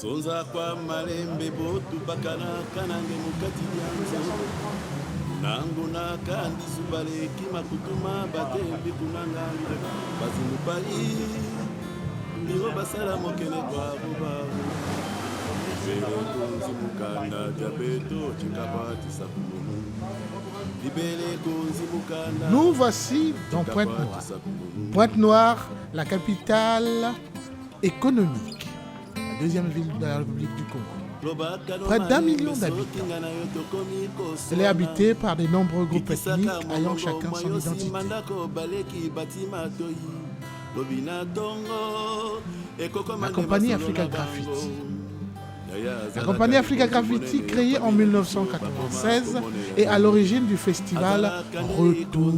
Sonza kwa malembe botu bakana kanange mukati yanzo nangu na kandi subale kima kutuma batembi kunanganga bazimu pali niho basala mokene kwa bubabu vele kunzi mukanda diabeto chikapati sakumu libele kunzi mukanda. Nous voici dans Pointe-Noire. Pointe-Noire, la capitale économique, la deuxième ville de la République du Congo. Près d'1 million d'habitants. Elle est habitée par de nombreux groupes ethniques ayant chacun son identité. La compagnie Africa Graffiti. La compagnie Africa Graffiti, créée en 1996, est à l'origine du festival Retour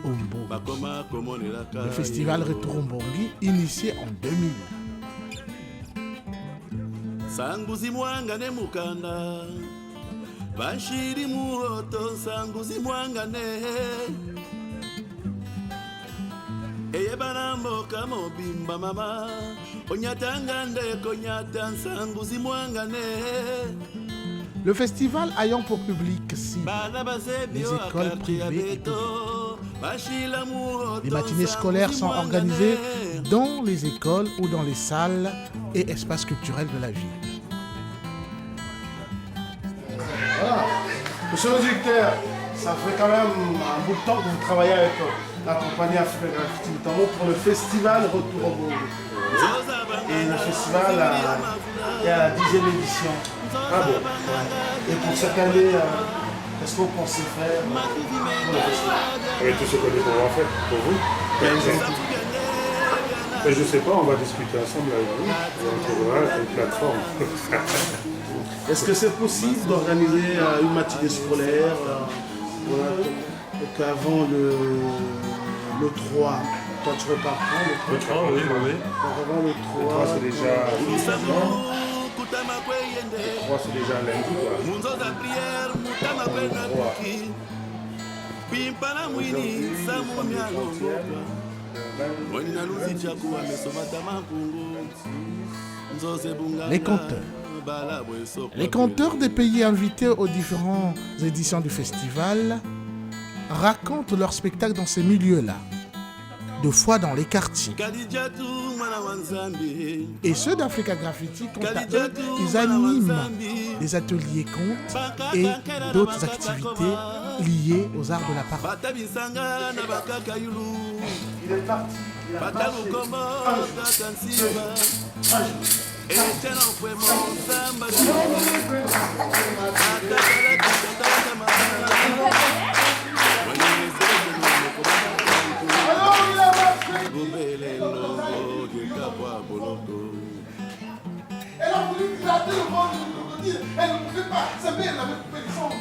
au Mbongi. Le festival Retour au Mbongi, initié en 2000. Sanguzi mwangane mukanda Banshiri muhoto sanguzi mwangane Eye banambo kamo bimba mama Onyatangande konyata sanguzi mwangane. Le festival ayant pour public cible les écoles privées et publiques. Les matinées scolaires sont organisées dans les écoles ou dans les salles et espaces culturels de la ville. Voilà. Monsieur le directeur, ça fait quand même un bout de temps que vous travaillez avec la compagnie Africa Graffiti, notamment pour le festival Retour au Bongo. Et le festival est à la 10e édition. Ah bon, ouais. Et pour cette année, qu'est-ce que vous pensez faire pour le festival? Avec tout ce qu'on est pouvoir faire pour vous. Mais je ne sais pas, on va discuter ensemble avec vous. On trouvera une plateforme. Est-ce que c'est possible d'organiser une matinée scolaire qu'avant le 3, toi tu repars quand Le 3, oui. Avant le 3, c'est déjà... Le 3, c'est déjà lundi, Les conteurs. Les conteurs des pays invités aux différentes éditions du festival racontent leur spectacle dans ces milieux-là, deux fois dans les quartiers. Et ceux d'Africa Graffiti, quant à eux, ils animent des ateliers contes et d'autres activités liées aux arts de la parole. il est parti. Il a Elle a voulu gratter le ventre de crocodile. Elle ne pouvait pas. Sa mère l'avait coupé les jambes.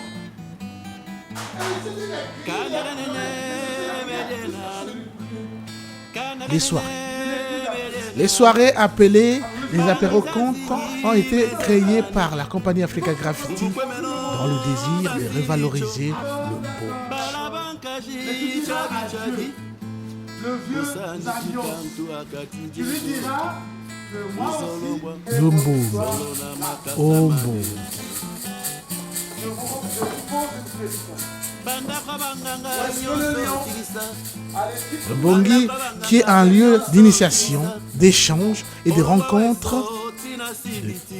Les soirées appelées les apéros-contes ont été créées par la compagnie Africa Graffiti dans le désir de revaloriser le Le vieux Zabion, tu lui diras que moi aussi, Mbongi. Oh Mbongi. je vous pose une question. Est-ce que le lion Le Mbongi, qui est un lieu d'initiation, d'échange et de rencontre de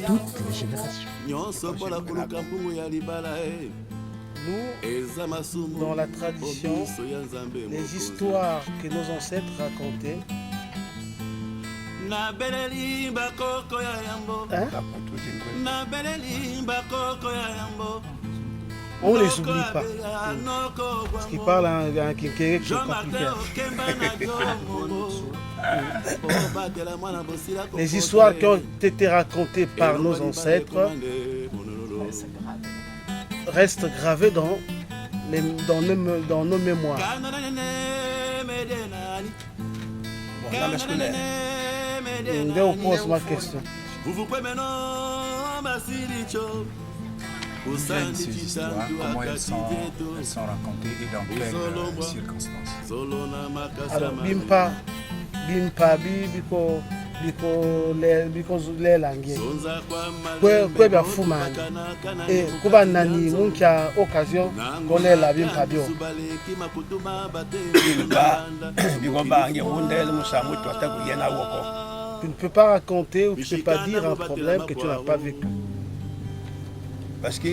toutes les générations. Nous, dans la tradition, les histoires que nos ancêtres racontaient, on ne les oublie pas. Parce qu'ils parlent un kinkéré qui est compliqué. Les histoires qui ont été racontées par nos ancêtres restent gravées dans nos mémoires. Bon, là, je vous pose ma question. Ces histoires, comment elles sont racontées et dans quelles circonstances? Alors, Bimpa Biko bikolelange kwe bya fumani kuba nani munki a occasion kolela bimpa bio tu ne peux pas raconter ou tu ne peux pas dire un problème que tu n'as pas vécu. Parce que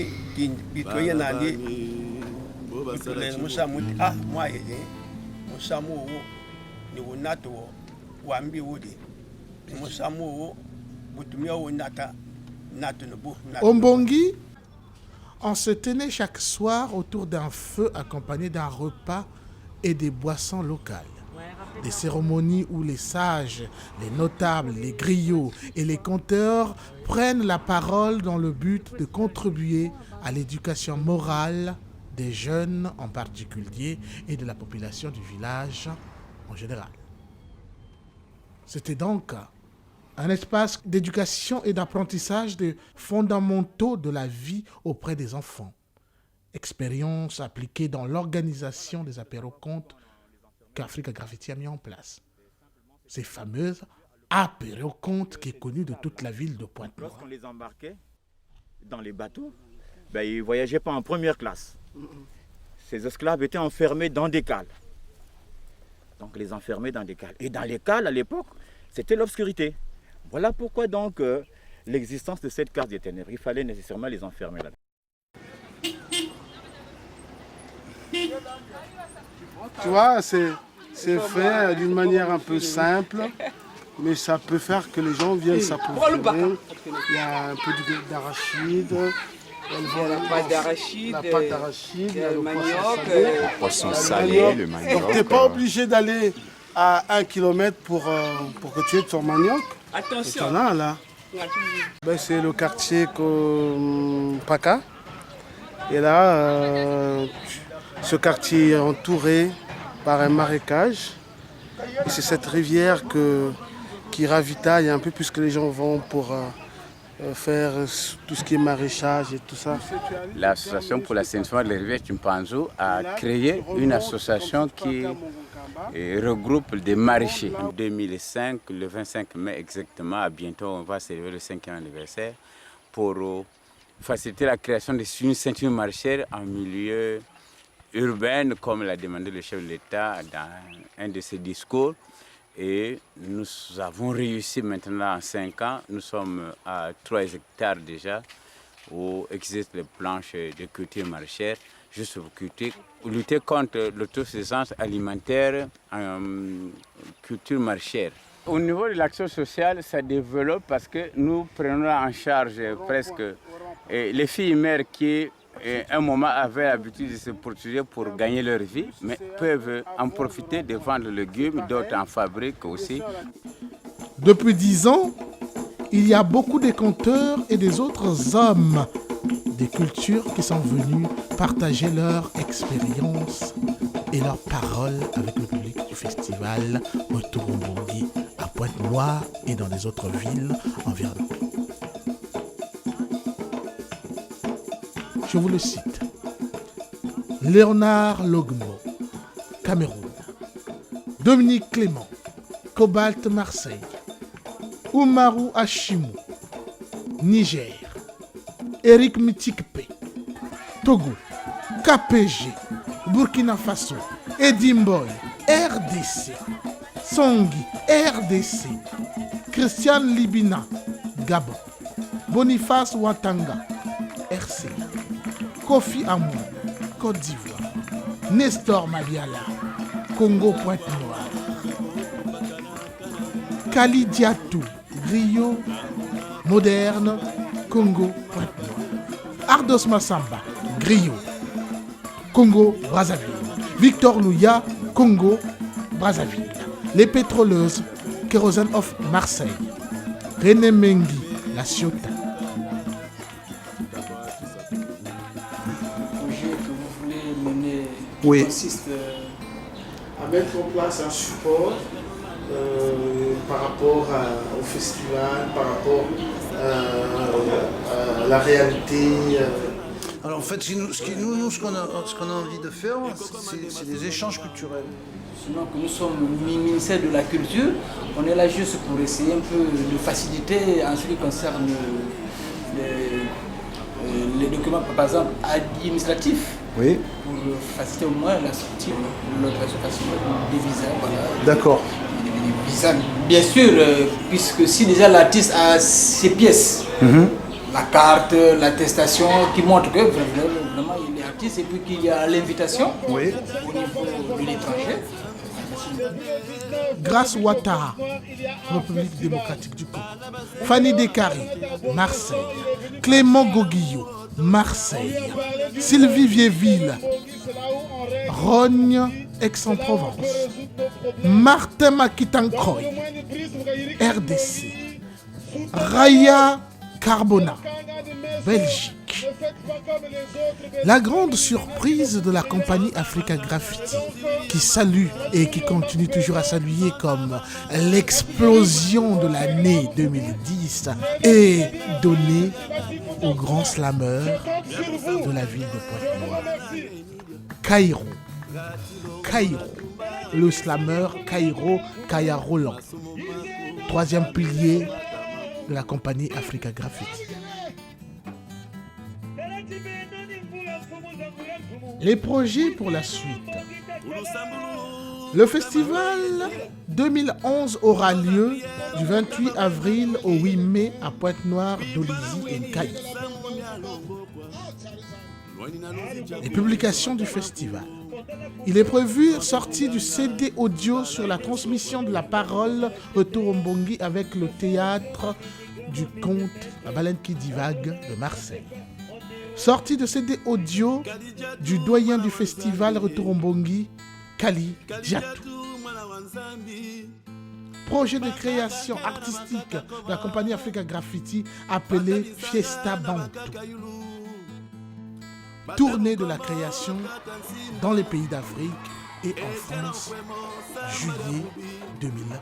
Ombongi, on se tenait chaque soir autour d'un feu accompagné d'un repas et des boissons locales. Des cérémonies où les sages, les notables, les griots et les conteurs prennent la parole dans le but de contribuer à l'éducation morale des jeunes en particulier et de la population du village en général. C'était donc un espace d'éducation et d'apprentissage des fondamentaux de la vie auprès des enfants. Expérience appliquée dans l'organisation des apéros-contes qu'Africa Graffiti a mis en place. Ces fameuses apéros-contes qui est connue de toute la ville de Pointe-Noire. Lorsqu'on les embarquait dans les bateaux, ils ne voyageaient pas en première classe. Ces esclaves étaient enfermés dans des cales. Donc les enfermer dans des cales. Et dans les cales, à l'époque, c'était l'obscurité. Voilà pourquoi donc l'existence de cette case des ténèbres, il fallait nécessairement les enfermer là. Tu vois, c'est fait d'une manière un peu simple, mais ça peut faire que les gens viennent s'approprier. Il y a un peu d'arachide, la pâte d'arachide, le manioc, le poisson salé, le manioc. Donc tu n'es pas obligé d'aller à 1 kilomètre pour que tu aies ton manioc. Attention. Tu en as là. C'est le quartier Paka. Et là, ce quartier est entouré par un marécage. Et c'est cette rivière qui ravitaille un peu puisque les gens vont pour faire tout ce qui est maraîchage et tout ça. L'association pour l'assainissement de la rivière Chimpanzou a créé une association qui regroupe des maraîchers. En 2005, le 25 mai exactement, à bientôt on va célébrer le 5e anniversaire pour faciliter la création d'une ceinture maraîchère en milieu urbain, comme l'a demandé le chef de l'État dans un de ses discours. Et nous avons réussi maintenant en 5 ans, nous sommes à 3 hectares déjà, où existent les planches de culture maraîchère, juste pour lutter contre l'autosuffisance alimentaire en culture maraîchère. Au niveau de l'action sociale, ça développe parce que nous prenons en charge presque les filles mères qui, à un moment, avaient l'habitude de se protéger pour gagner leur vie, mais peuvent en profiter de vendre les légumes, d'autres en fabriquent aussi. Depuis 10 ans, il y a beaucoup de conteurs et des autres hommes des cultures qui sont venus partager leur expérience et leurs paroles avec le public du festival Retour Ombongi à Pointe-Noire et dans les autres villes environnantes. Je vous le cite. Léonard Logmo, Cameroun. Dominique Clément, Cobalt Marseille. Oumarou Hashimou, Niger. Eric Mitikpe, Togo. KPG, Burkina Faso. Edimboy, RDC. Songi, RDC. Christian Libina, Gabon. Boniface Watanga, RC. Kofi Amou, Côte d'Ivoire. Nestor Maliala, Congo Pointe-Noire. Kali Diatou, Griot, Moderne, Congo Pointe-Noire. Ardos Massamba, Griot, Congo Brazzaville. Victor Louya, Congo Brazzaville. Les pétroleuses, Kérosène of Marseille. René Mengi, La Ciotat. Oui. Consiste à mettre en place un support par rapport au festival, par rapport à la réalité. Alors en fait, ce qu'on a envie de faire, c'est des échanges culturels. Sinon, que nous sommes le ministère de la Culture, on est là juste pour essayer un peu de faciliter en ce qui concerne les documents, par exemple, administratifs. Oui. Pour faciliter au moins la sortie de l'opération des visas. Voilà. D'accord. Des visas, bien sûr, puisque si déjà l'artiste a ses pièces, la carte, l'attestation qui montre que vraiment il est artiste, et puis qu'il y a l'invitation au niveau de l'étranger. Grace Ouattara, République démocratique du Congo. Fanny Descarry, Marseille. Clément Goguillot, Marseille. Sylvie Viéville, Rogne, Aix-en-Provence. Martin Makitankroy, RDC. Raya Carbona, Belgique. La grande surprise de la compagnie Africa Graffiti, qui salue et qui continue toujours à saluer comme l'explosion de l'année 2010, est donnée au grand slammer de la ville de Pointe-Noire. Caïro. Le slammer Caïro Kaya Roland. Troisième pilier de la compagnie Africa Graffiti. Les projets pour la suite. Le festival 2011 aura lieu du 28 avril au 8 mai à Pointe-Noire, Dolizy et Nkayi. Les publications du festival. Il est prévu sortie du CD audio sur la transmission de la parole Retour au Mbongi avec le théâtre du conte La Baleine qui divague de Marseille. Sortie de CD audio du doyen du festival Retour au Mbongi, Kali Diatou. Projet de création artistique de la compagnie Africa Graffiti appelé Fiesta Bantu. Tournée de la création dans les pays d'Afrique et en France, juillet 2011.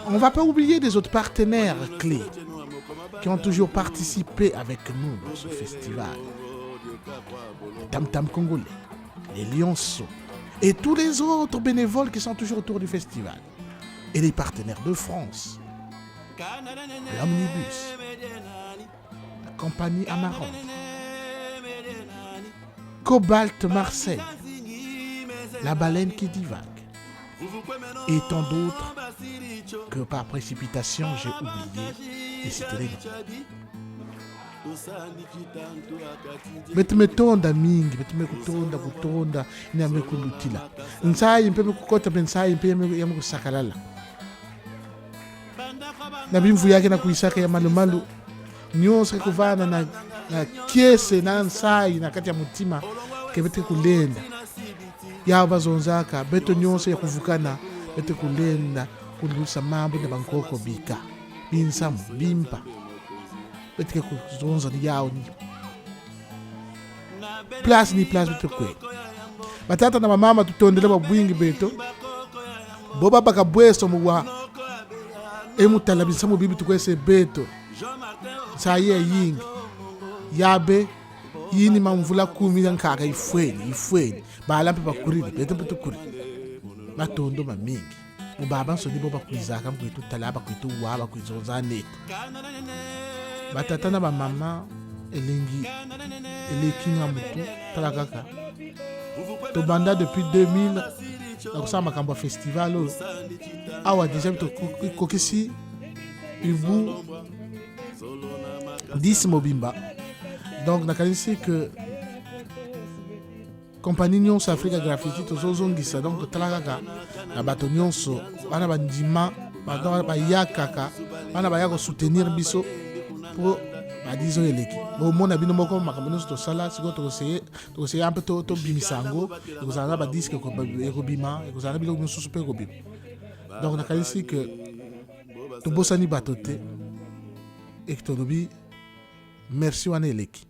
On ne va pas oublier des autres partenaires clés qui ont toujours participé avec nous dans ce festival. Les Tam Tam congolais, les Lionceaux et tous les autres bénévoles qui sont toujours autour du festival. Et les partenaires de France, l'Omnibus, la compagnie Amarante, Cobalt Marseille, la Baleine qui divague et tant d'autres que par précipitation j'ai oublié et c'était les noms. Betumetonda mingi kutonda iname kulutila nsayi mpe kukota pensayi mpe yame kusakalala na bimvu yake na kuisaka ya malumalu nyonse kuvana na kiese na nsayi na kati ya mutima kebete kulenda ya bazonzaka beto nyonse ya kuvukana bete kulenda kulusa mambo na bankoko bika binsamu bimpa bete kuzonza ni yao ni place bete kwe batata na mama tutondele babwingi beto boba bakabweso muwa emutala bisamu bibi tukwese beto saye yingi yabe yini mamvula 10 yankaka ifweni balampe bakurire beto kuri batondo mamingi ubaba nsoni boba kwizaka mkwitu talaba kwitu waba kwizonza neto batata na bamama eleki nga mutu tala kaka tobanda depuis 2000 na kusala makambo ya festival oyo awa deja kokisi ibu 10 mobimba donc nakanisi que compagnie nyonso Africa Graffiti tozozongisa donc totala kaka na bato nyonso bana bandima baya kaka bana baya kosoutenir biso po badizo eleki bomona bino moko makambo nyonso tosala sikoyo tokoseye mpe tobimisa yango ekozala na badiske ekobima ekozala na biloko mosusu mpe ekobima donc nakanisi que tobosani bato te eke tolobi merci wana eleki